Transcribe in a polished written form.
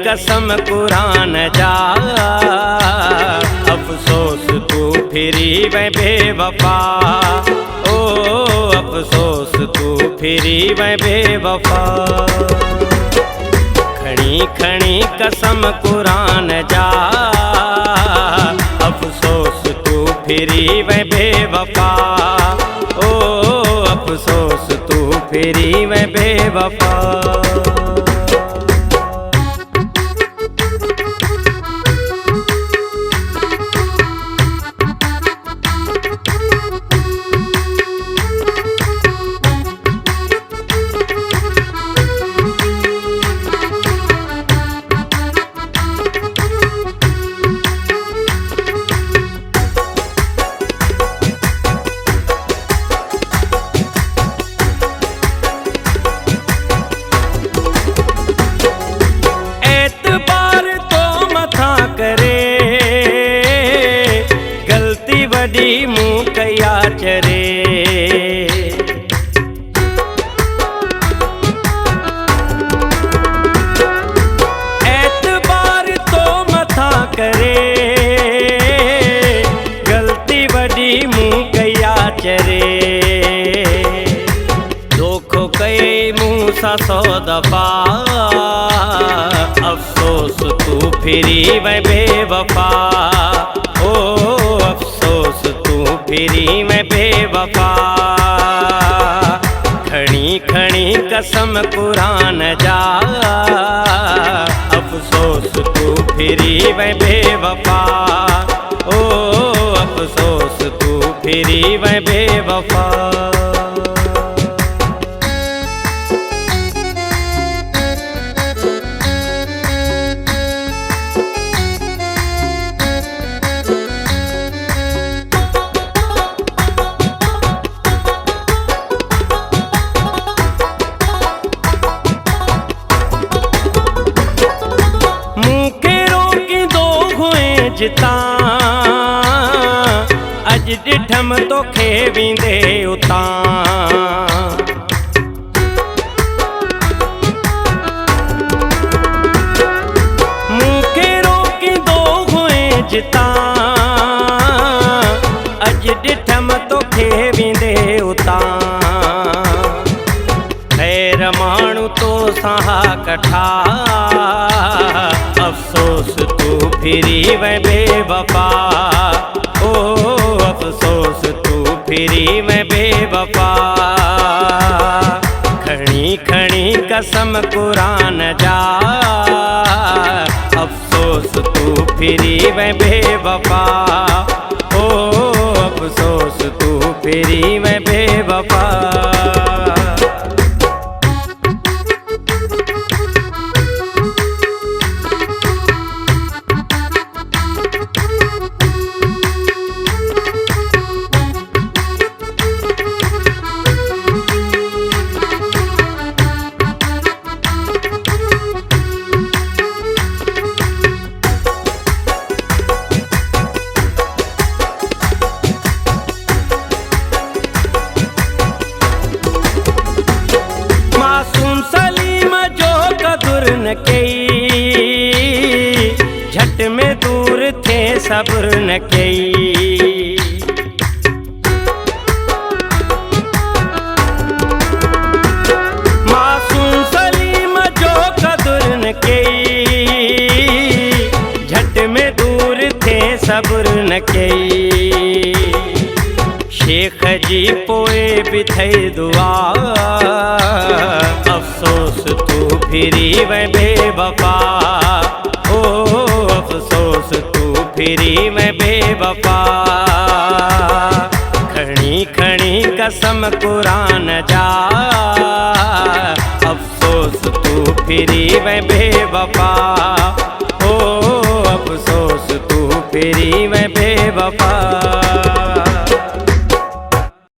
कसम कुरान जा, अफसोस तू फिरी वै बेवफा। ओ अफसोस तू फिरी वै बेवफा। खणी खणी कसम कुरान जा, अफसोस तू फिरी वै बेवफा। ओ अफसोस तू फिरी वै बेवफा। वडी मुँह कया चरे, एतबार तो मथा करे, गलती वडी मुँह कया चरे। धोखो कई मुँह सा 100 दफा, अफसोस तू फिरी वै बेवफा। ओ अफसोस तू फिरी मैं बेवफा। खणी खणी कसम कुरान जा, अफसोस तू फिरी मैं बेवफा। ओ अफसोस तू फिरी मैं बेवफा। जिता अज डिठम तो खेवींदे उता। मूंखे रोकी दो हुए जिता अज डिठम तो खेवींदे उता। खैर माण्हू तो साहा कठा, अफसोस तू फिरी वै बेवफा। ओ अफसोस तू फिरी वै बेवफा। खणी खणी कसम कुरान जा, अफसोस तू फिरी वै बेवफा। ओ अफसोस तू फिरी वै बेवफा। झट में दूर थे सब्र न कई। मासूम सलीम जो कदर न कई, झट में दूर थे सब्र न कई। शेख जी पोए भी थई दुआ, अफसोस तू फिरी वै बेवफा। ओ अफसोस तू फिरी मैं बेवफा। खणी खणी कसम कुरान जा, अफसोस तू फिरी मैं बेवफा। ओ अफसोस तू फिरी मैं बेवफा।